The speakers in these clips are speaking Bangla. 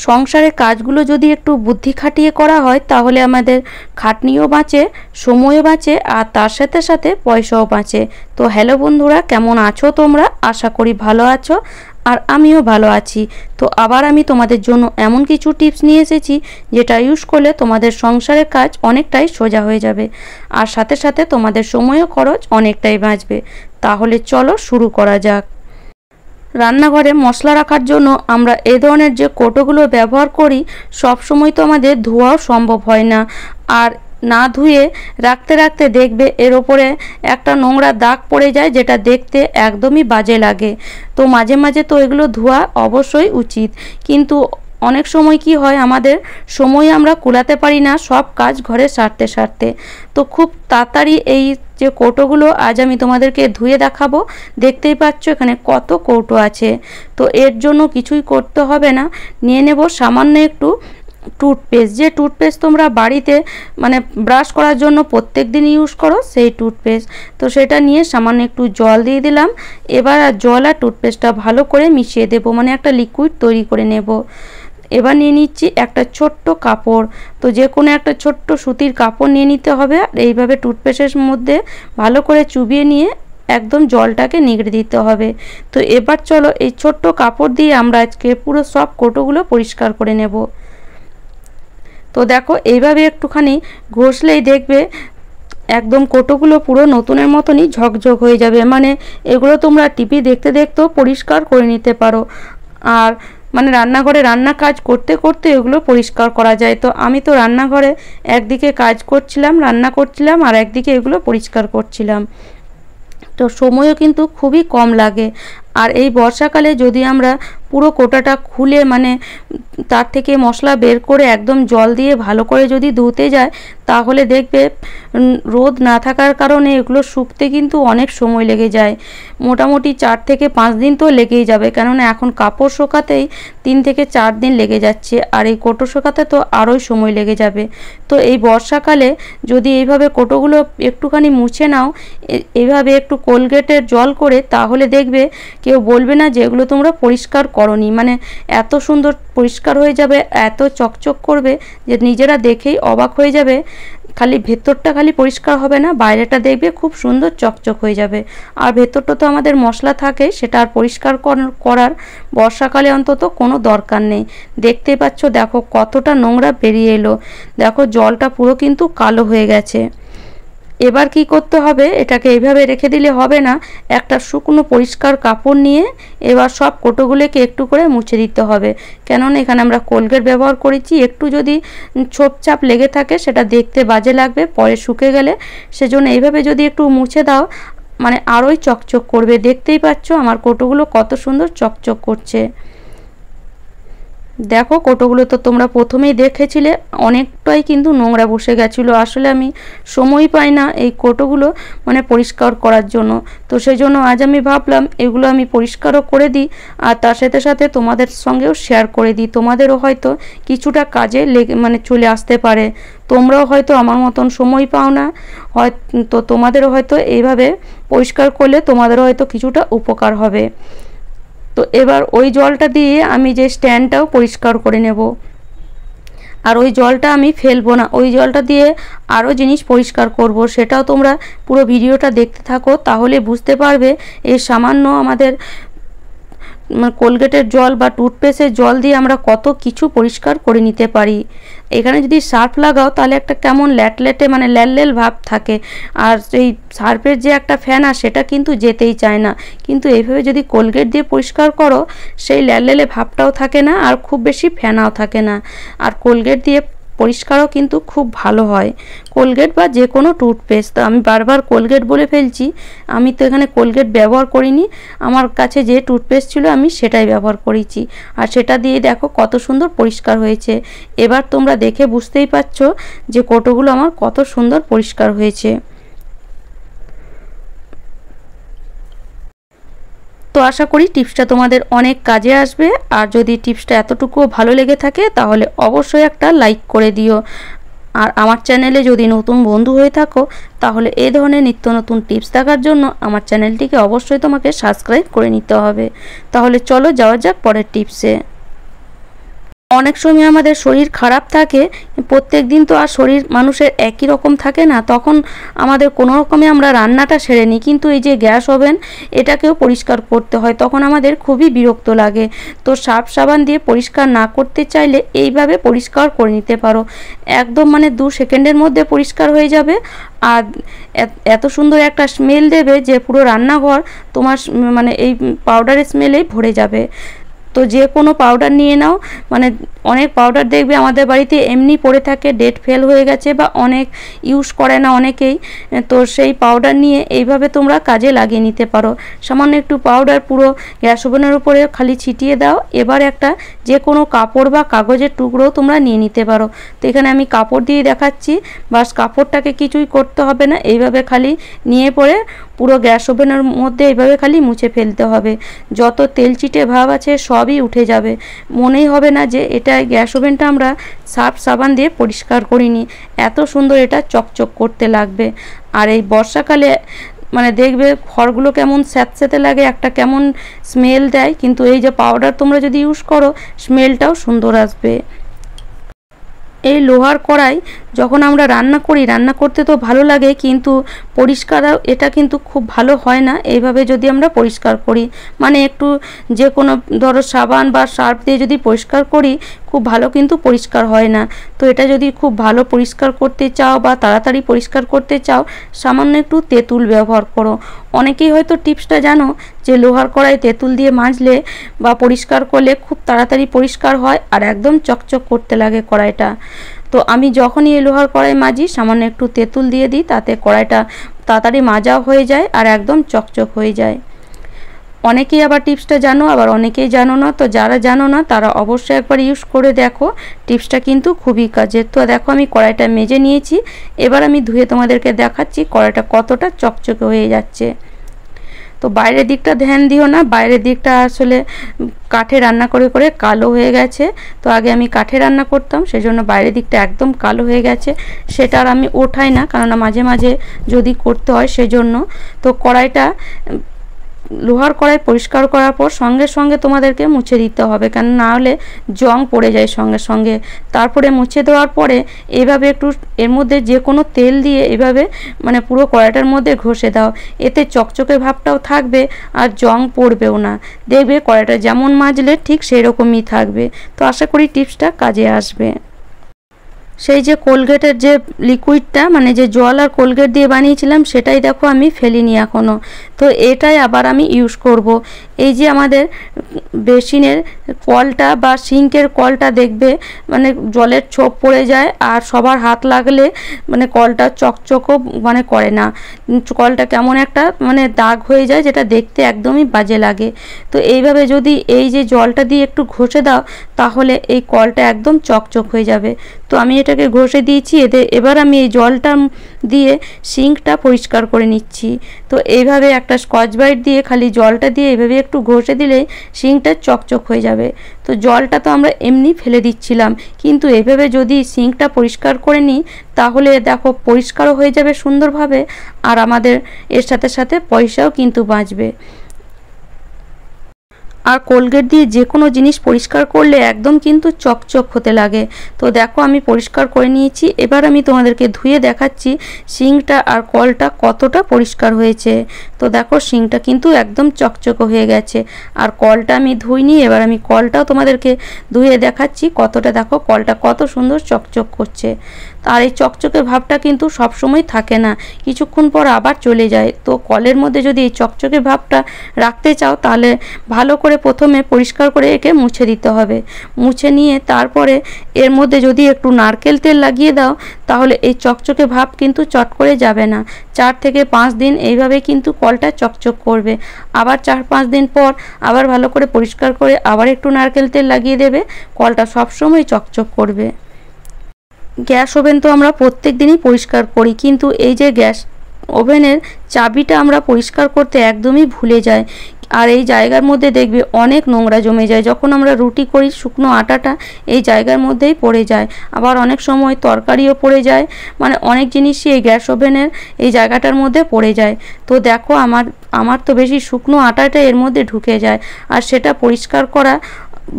সংসারের কাজগুলো যদি একটু বুদ্ধি খাটিয়ে করা হয় তাহলে আমাদের খাটনিও বাঁচে, সময়ও বাঁচে, আর তার সাথে সাথে পয়সাও বাঁচে। তো হ্যালো বন্ধুরা, কেমন আছো তোমরা? আশা করি ভালো আছো, আর আমিও ভালো আছি। তো আবার আমি তোমাদের জন্য এমন কিছু টিপস নিয়ে এসেছি যেটা ইউজ করলে তোমাদের সংসারের কাজ অনেকটাই সোজা হয়ে যাবে, আর সাথে সাথে তোমাদের সময়ও খরচ অনেকটাই বাঁচবে। তাহলে চলো শুরু করা যাক। রান্নাঘরে মশলা রাখার জন্য আমরা এই ধরনের যে কৌটোগুলো ব্যবহার করি, সব সময় তো আমাদের ধোয়াও সম্ভব হয় না, আর না ধুয়ে রাখতে রাখতে দেখবে এর ওপরে একটা নোংরা দাগ পড়ে যায়, যেটা দেখতে একদমই বাজে লাগে। তো মাঝে মাঝে তো এগুলো ধোয়া অবশ্যই উচিত, কিন্তু অনেক সময় কি হয়, আমাদের সময় আমরা কুলাতে পারি না সব কাজ ঘরে সারতে সারতে। তো খুব তাড়াতাড়ি এই যে কৌটোগুলো আজ আমি তোমাদেরকে ধুয়ে দেখাবো। দেখতেই পাচ্ছ এখানে কত কৌটো আছে। তো এর জন্য কিছুই করতে হবে না, নিয়ে নেব সামান্য একটু টুথপেস্ট। যে টুথপেস্ট তোমরা বাড়িতে মানে ব্রাশ করার জন্য প্রত্যেক দিন ইউজ করো, সেই টুথপেস্ট। তো সেটা নিয়ে সামান্য একটু জল দিয়ে দিলাম। এবার জল আর টুথপেস্টটা ভালো করে মিশিয়ে দেবো, মানে একটা লিকুইড তৈরি করে নেব। এবার নিয়ে নিচ্ছি একটা ছোট্ট কাপড়। তো যে কোনো একটা ছোট্ট সুতির কাপড় নিয়ে নিতে হবে, আর এইভাবে টুথপেস্টের মধ্যে ভালো করে চুবিয়ে নিয়ে একদম জলটাকে নিগড়ে দিতে হবে। তো এবার চলো এই ছোট্ট কাপড় দিয়ে আমরা আজকে পুরো সব কৌটোগুলো পরিষ্কার করে নেব। তো দেখো এইভাবে একটুখানি ঘষলেই দেখবে একদম কৌটোগুলো পুরো নতুনের মতনই ঝকঝক হয়ে যাবে। মানে এগুলো তোমরা টিভি দেখতে দেখতেও পরিষ্কার করে নিতে পারো, আর মানে রান্নাঘরে রান্না কাজ করতে করতে এগুলো পরিষ্কার করা যায়। তো আমি তো রান্নাঘরে একদিকে কাজ করছিলাম, রান্না করছিলাম, আর একদিকে এগুলো পরিষ্কার করছিলাম। তো সময়ও কিন্তু খুবই কম লাগে। আর এই বর্ষাকালে যদি আমরা পুরো কোটাটা খুলে মানে তার থেকে মশলা বের করে একদম জল দিয়ে ভালো করে যদি ধুতে যায়, তাহলে দেখবে রোদ না থাকার কারণে এগুলো শুকতে কিন্তু অনেক সময় লেগে যায়। মোটামুটি 4 থেকে 5 দিন তো লেগেই যাবে, কেননা এখন কাপড় শোকাতেই 3 থেকে 4 দিন লেগে যাচ্ছে, আর এই কোটো শোকাতে তো আরোই সময় লেগে যাবে। তো এই বর্ষাকালে যদি এইভাবে কোটোগুলো একটুখানি মুছে নাও, এইভাবে একটু কোলগেটের জল করে, তাহলে দেখবে কেউ বলবে না যে এগুলো তোমরা পরিষ্কার করনি। মানে এত সুন্দর পরিষ্কার হয়ে যাবে, এত চকচক করবে যে নিজেরা দেখেই অবাক হয়ে যাবে। খালি ভেতরটা খালি পরিষ্কার হবে না, বাইরেটা দেখবে খুব সুন্দর চকচক হয়ে যাবে। আর ভেতরটা তো আমাদের মশলা থাকে, সেটা আর পরিষ্কার করার বর্ষাকালে অন্তত কোনো দরকার নেই। দেখতেই পাচ্ছ দেখো কতটা নোংরা বেরিয়ে এলো। দেখো জলটা পুরো কিন্তু কালো হয়ে গেছে। এবার কি করতে হবে, এটাকে এইভাবে রেখে দিলে হবে না, একটা শুকনো পরিষ্কার কাপড় নিয়ে এবার সব কৌটোগুলোকে একটু করে মুছে দিতে হবে। কেননা এখানে আমরা কোলগেট ব্যবহার করেছি, একটু যদি ছোপচাপ লেগে থাকে সেটা দেখতে বাজে লাগবে পরে শুকে গেলে। সেজন্য এইভাবে যদি একটু মুছে দাও, মানে আরোই চকচক করবে। দেখতেই পাচ্ছ আমার কৌটোগুলো কত সুন্দর চকচক করছে। দেখো কৌটোগুলো তো তোমরা প্রথমেই দেখেছিলে, অনেকটাই কিন্তু নোংরা বসে গেছিলো। আসলে আমি সময় পাই না এই কৌটোগুলো মানে পরিষ্কার করার জন্য। তো সেই জন্য আজ আমি ভাবলাম এগুলো আমি পরিষ্কারও করে দিই, আর তার সাথে সাথে তোমাদের সঙ্গেও শেয়ার করে দিই। তোমাদেরও হয়তো কিছুটা কাজে মানে চলে আসতে পারে। তোমরাও হয়তো আমার মতন সময় পাও না, তো তোমাদেরও হয়তো এইভাবে পরিষ্কার করলে তোমাদেরও হয়তো কিছুটা উপকার হবে। তো এবার ওই জলটা দিয়ে আমি যে স্ট্যান্ডটাও পরিষ্কার করে নেব, আর ওই জলটা আমি ফেলবো না, ওই জলটা দিয়ে আরও জিনিস পরিষ্কার করব। সেটাও তোমরা পুরো ভিডিওটা দেখতে থাকো, তাহলে বুঝতে পারবে এই সামান্য আমাদের কোলগেটের জল বা টুথপেস্টের জল দিয়ে আমরা কত কিছু পরিষ্কার করে নিতে পারি। এখানে যদি সার্ফ লাগাও তাহলে একটা কেমন ল্যাটলেটে মানে ল্যাল ভাব থাকে, আর এই সার্ফের যে একটা ফেনা সেটা কিন্তু যেতেই চায় না। কিন্তু এইভাবে যদি কোলগেট দিয়ে পরিষ্কার করো, সেই ল্যালে ভাবটাও থাকে না, আর খুব বেশি ফেনাও থাকে না। আর কোলগেট দিয়ে পরিষ্কারও কিন্তু খুব ভালো হয়, কোলগেট বা যে কোনো টুথপেস্ট। তো আমি বারবার কোলগেট বলে ফেলছি, আমি তো এখানে কোলগেট ব্যবহার করিনি, আমার কাছে যে টুথপেস্ট ছিল আমি সেটাই ব্যবহার করেছি, আর সেটা দিয়ে দেখো কত সুন্দর পরিষ্কার হয়েছে। এবার তোমরা দেখে বুঝতেই পারছো যে কৌটোগুলো আমার কত সুন্দর পরিষ্কার হয়েছে। তো আশা করি টিপসটা তোমাদের অনেক কাজে আসবে, আর যদি টিপসটা এতটুকুও ভালো লেগে থাকে তাহলে অবশ্যই একটা লাইক করে দিও। আর আমার চ্যানেলে যদি নতুন বন্ধু হয়ে থাকো, তাহলে এই ধরনের নিত্য নতুন টিপস দেখার জন্য আমার চ্যানেলটিকে অবশ্যই তোমাকে সাবস্ক্রাইব করে নিতে হবে। তাহলে চলো যাওয়া যাক পরের টিপসে। অনেক সময় আমাদের শরীর খারাপ থাকে, প্রত্যেক দিন তো আর শরীর মানুষের একই রকম থাকে না, তখন আমাদের কোনো রকমে আমরা রান্নাটা সেরে নিই, কিন্তু এই যে গ্যাস ওভেন এটাকেও পরিষ্কার করতে হয়, তখন আমাদের খুবই বিরক্ত লাগে। তো সার্ফ সাবান দিয়ে পরিষ্কার না করতে চাইলে এইভাবে পরিষ্কার করে নিতে পারো, একদম মানে 2 সেকেন্ডের মধ্যে পরিষ্কার হয়ে যাবে। আর এত সুন্দর একটা স্মেল দেবে যে পুরো রান্নাঘর তোমার মানে এই পাউডারের স্মেলেই ভরে যাবে। তো যে কোনো পাউডার নিয়ে নাও, মানে অনেক পাউডার দেখবে আমাদের বাড়িতে এমনি পড়ে থাকে, ডেট ফেল হয়ে গেছে বা অনেক ইউজ করে না অনেকেই, তো সেই পাউডার নিয়ে এইভাবে তোমরা কাজে লাগিয়ে নিতে পারো। সামান্য একটু পাউডার পুরো গ্যাস ওভেনের উপরে খালি ছিটিয়ে দাও, এবার একটা যে কোনো কাপড় বা কাগজের টুকরো তোমরা নিয়ে নিতে পারো। তো এখানে আমি কাপড় দিয়ে দেখাচ্ছি, বাস কাপড়টাকে কিছুই করতে হবে না, এইভাবে খালি নিয়ে পরে পুরো গ্যাস ওভেনের মধ্যে এইভাবে খালি মুছে ফেলতে হবে, যত তেল চিটে ভাব আছে সবই উঠে যাবে, মনেই হবে না যে এটা গ্যাস ওভেনটা আমরা সার্ফ সাবান দিয়ে পরিষ্কার করিনি, এত সুন্দর এটা চকচক করতে লাগবে। আর এই বর্ষাকালে মানে দেখবে ঘরগুলো কেমন স্যাঁতস্যাঁতে লাগে, একটা কেমন স্মেল দেয়, কিন্তু এই যে পাউডার তোমরা যদি ইউজ করো স্মেলটাও সুন্দর আসবে। এই লোহার কড়াই যখন আমরা রান্না করি, রান্না করতে তো ভালো লাগে, কিন্তু পরিষ্কার এটা কিন্তু খুব ভালো হয় না এইভাবে যদি আমরা পরিষ্কার করি, মানে একটু যে কোনো ধরো সাবান বা সার্ফ দিয়ে যদি পরিষ্কার করি খুব ভালো কিন্তু পরিষ্কার হয় না। তো এটা যদি খুব ভালো পরিষ্কার করতে চাও বা তাড়াতাড়ি পরিষ্কার করতে চাও, সামান্য একটু তেঁতুল ব্যবহার করো। অনেকেই হয়তো টিপসটা জানো যে লোহার কড়াই তেঁতুল দিয়ে মাজলে বা পরিষ্কার করলে খুব তাড়াতাড়ি পরিষ্কার হয় আর একদম চকচক করতে লাগে কড়াইটা। তো আমি যখনই এই লোহার কড়াই মাজি সামান্য একটু তেঁতুল দিয়ে দিই, তাতে কড়াইটা তাড়াতাড়ি মাজাও হয়ে যায় আর একদম চকচক হয়ে যায়। অনেকেই আবার টিপসটা জানো, আবার অনেকেই জানো না, তো যারা জানো না তারা অবশ্যই একবার ইউজ করে দেখো, টিপসটা কিন্তু খুবই কাজের। তো দেখো আমি কড়াইটা মেজে নিয়েছি, এবার আমি ধুয়ে তোমাদেরকে দেখাচ্ছি কড়াইটা কতটা চকচকে হয়ে যাচ্ছে। তো বাইরের দিকটা ধ্যান দিও না, বাইরের দিকটা আসলে কাঠে রান্না করে করে কালো হয়ে গেছে, তো আগে আমি কাঠে রান্না করতাম সেজন্য বাইরের দিকটা একদম কালো হয়ে গেছে, সেটা আর আমি ওঠাই না, কেননা মাঝে মাঝে যদি করতে হয় সেজন্য। তো কড়াইটা লোহার কড়াই পরিষ্কার করার পর সঙ্গে সঙ্গে তোমাদেরকে মুছে দিতে হবে, কেন না হলে জং পড়ে যায় সঙ্গে সঙ্গে। তারপরে মুছে দেওয়ার পরে এভাবে একটু এর মধ্যে যে কোনো তেল দিয়ে এভাবে মানে পুরো কড়াইটার মধ্যে ঘষে দাও, এতে চকচকে ভাবটাও থাকবে আর জং পড়বেও না, দেখবে কড়াইটা যেমন মাজলে ঠিক সেই রকমই থাকবে। তো আশা করি টিপসটা কাজে আসবে। সেই যে কোলগেটের যে লিকুইডটা মানে যে জল আর কোলগেট দিয়ে বানিয়েছিলাম সেটাই দেখো আমি ফেলিনি এখনও, তো এটাই আবার আমি ইউজ করব। এই যে আমাদের বেসিনের কলটা বা সিঙ্কের কলটা দেখবে মানে জলের ছোপ পড়ে যায় আর সবার হাত লাগলে মানে কলটা চকচকও মানে করে না, কলটা কেমন একটা মানে দাগ হয়ে যায় যেটা দেখতে একদমই বাজে লাগে। তো এইভাবে যদি এই যে জলটা দিয়ে একটু ঘষে দাও তাহলে এই কলটা একদম চকচক হয়ে যাবে। তো আমি এটাকে ঘষে দিয়েছি, এবার আমি এই জলটা দিয়ে সিঙ্কটা পরিষ্কার করে নিচ্ছি। তো এইভাবে একটা স্কচ ব্রাইট দিয়ে খালি জলটা দিয়ে এভাবে একটু ঘষে দিলে সিঙ্কটা চকচক হয়ে যাবে। তো জলটা তো আমরা এমনি ফেলে দিচ্ছিলাম, কিন্তু এভাবে যদি সিঙ্কটা পরিষ্কার করে নিই তাহলে দেখো পরিষ্কারও হয়ে যাবে সুন্দরভাবে, আর আমাদের এর সাথে সাথে পয়সাও কিন্তু বাঁচবে। আর কোলগেট দিয়ে যে কোনো জিনিস পরিষ্কার করলে একদম কিন্তু চকচক হতে লাগে। তো দেখো আমি পরিষ্কার করে নিয়েছি, এবার আমি তোমাদেরকে ধুয়ে দেখাচ্ছি সিঙ্কটা আর কলটা কতটা পরিষ্কার হয়েছে। তো দেখো সিঙ্কটা কিন্তু একদম চকচক হয়ে গেছে, আর কলটা আমি ধুইনি, এবার আমি কলটাও তোমাদেরকে ধুয়ে দেখাচ্ছি কতটা, দেখো কলটা কত সুন্দর চকচক করছে। আর এই চকচকে ভাবটা কিন্তু সব সময় থাকে না, কিছুক্ষণ পর আবার চলে যায়। তো কলের মধ্যে যদি এই চকচকে ভাবটা রাখতে চাও তাহলে ভালো করে প্রথমে পরিষ্কার করে একে মুছে দিতে হবে, মুছে নিয়ে তারপরে এর মধ্যে যদি একটু নারকেল তেল লাগিয়ে দাও তাহলে এই চকচকে ভাব কিন্তু চট করে যাবে না। 4 থেকে 5 দিন এইভাবে কিন্তু কলটা চকচক করবে, আবার 4-5 দিন পর আবার ভালো করে পরিষ্কার করে আবার একটু নারকেল তেল লাগিয়ে দেবে, কলটা সবসময় চকচক করবে। গ্যাস ওভেন তো আমরা প্রত্যেক দিনই পরিষ্কার করি, কিন্তু এই যে গ্যাস ওভেনের চাবিটা আমরা পরিষ্কার করতে একদমই ভুলে যাই, আর এই জায়গার মধ্যে দেখবে অনেক নোংরা জমে যায়, যখন আমরা রুটি করি শুকনো আটাটা এই জায়গার মধ্যেই পড়ে যায়, আবার অনেক সময় তরকারিও পড়ে যায়, মানে অনেক জিনিসই এই গ্যাস ওভেনের এই জায়গাটার মধ্যে পড়ে যায়। তো দেখো আমার তো বেশি শুকনো আটাটা এর মধ্যে ঢুকে যায়, আর সেটা পরিষ্কার করা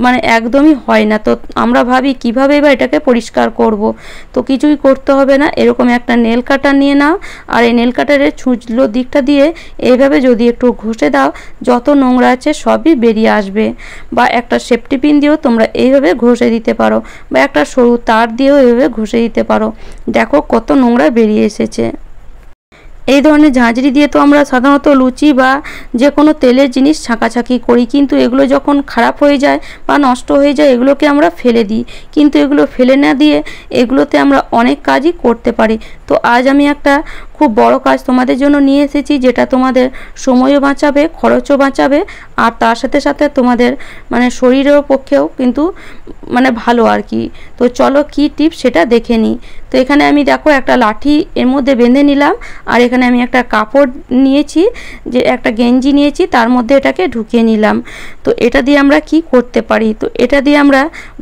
মানে একদমই হয় না। তো আমরা ভাবি কিভাবে এবার এটাকে পরিষ্কার করব। তো কিছুই করতে হবে না, এরকম একটা নেল কাটার নিয়ে নাও, আর এই নেল কাটারের ছুঁচলো দিকটা দিয়ে এইভাবে যদি একটু ঘষে দাও, যত নোংরা আছে সবই বেরিয়ে আসবে। বা একটা সেফটি পিন দিয়েও তোমরা এইভাবে ঘষে দিতে পারো, বা একটা সরু তার দিয়েও এইভাবে ঘষে দিতে পারো। দেখো কত নোংরা বেরিয়ে এসেছে। এই ধরনের ঝাঁঝরি দিয়ে তো আমরা সাধারণত লুচি বা যে কোনো তেলের জিনিস ছাঁকাছাঁকি করি, কিন্তু এগুলো যখন খারাপ হয়ে যায় বা নষ্ট হয়ে যায় এগুলোকে আমরা ফেলে দিই, কিন্তু এগুলো ফেলে না দিয়ে এগুলোতে আমরা অনেক কাজই করতে পারি। তো আজ আমি একটা খুব বড় কাজ তোমাদের জন্য নিয়ে এসেছি, যেটা তোমাদের সময়ও বাঁচাবে, খরচও বাঁচাবে, আর তার সাথে সাথে তোমাদের মানে শরীরের পক্ষেও কিন্তু মানে ভালো আর কি। তো চলো কি টিপস সেটা দেখে নিই। তো এখানে আমি দেখো একটা লাঠি এর মধ্যে বেঁধে নিলাম, আর এখানে আমি একটা কাপড় নিয়েছি, যে একটা গেঞ্জি নিয়েছি, তার মধ্যে এটাকে ঢুকিয়ে নিলাম। তো এটা দিয়ে আমরা কি করতে পারি, তো এটা দিয়ে আমরা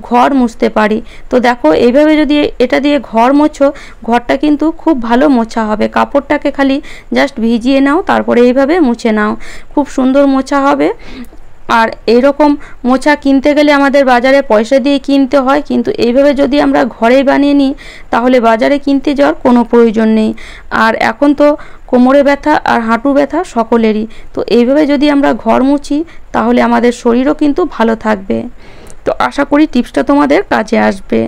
ঘর মুছতে পারি। তো দেখো এইভাবে যদি এটা দিয়ে ঘর মোছো, ঘরটা কিন্তু খুব ভালো মোছা হবে। কাপড়টাকে খালি জাস্ট ভিজিয়ে নাও, তারপরে এইভাবে মুছে নাও, খুব সুন্দর মোছা হবে। আর এইরকম মোছা কিনতে গেলে আমাদের বাজারে পয়সা দিয়ে কিনতে হয়, কিন্তু এইভাবে যদি আমরা ঘরেই বানিয়ে নিই তাহলে বাজারে কিনতে যাওয়ার কোনো প্রয়োজন নেই। আর এখন তো কোমরে ব্যথা আর হাঁটু ব্যথা সকলেরই, তো এইভাবে যদি আমরা ঘর মুছি তাহলে আমাদের শরীরও কিন্তু ভালো থাকবে। তো আশা করি টিপসটা তোমাদের কাজে আসবে।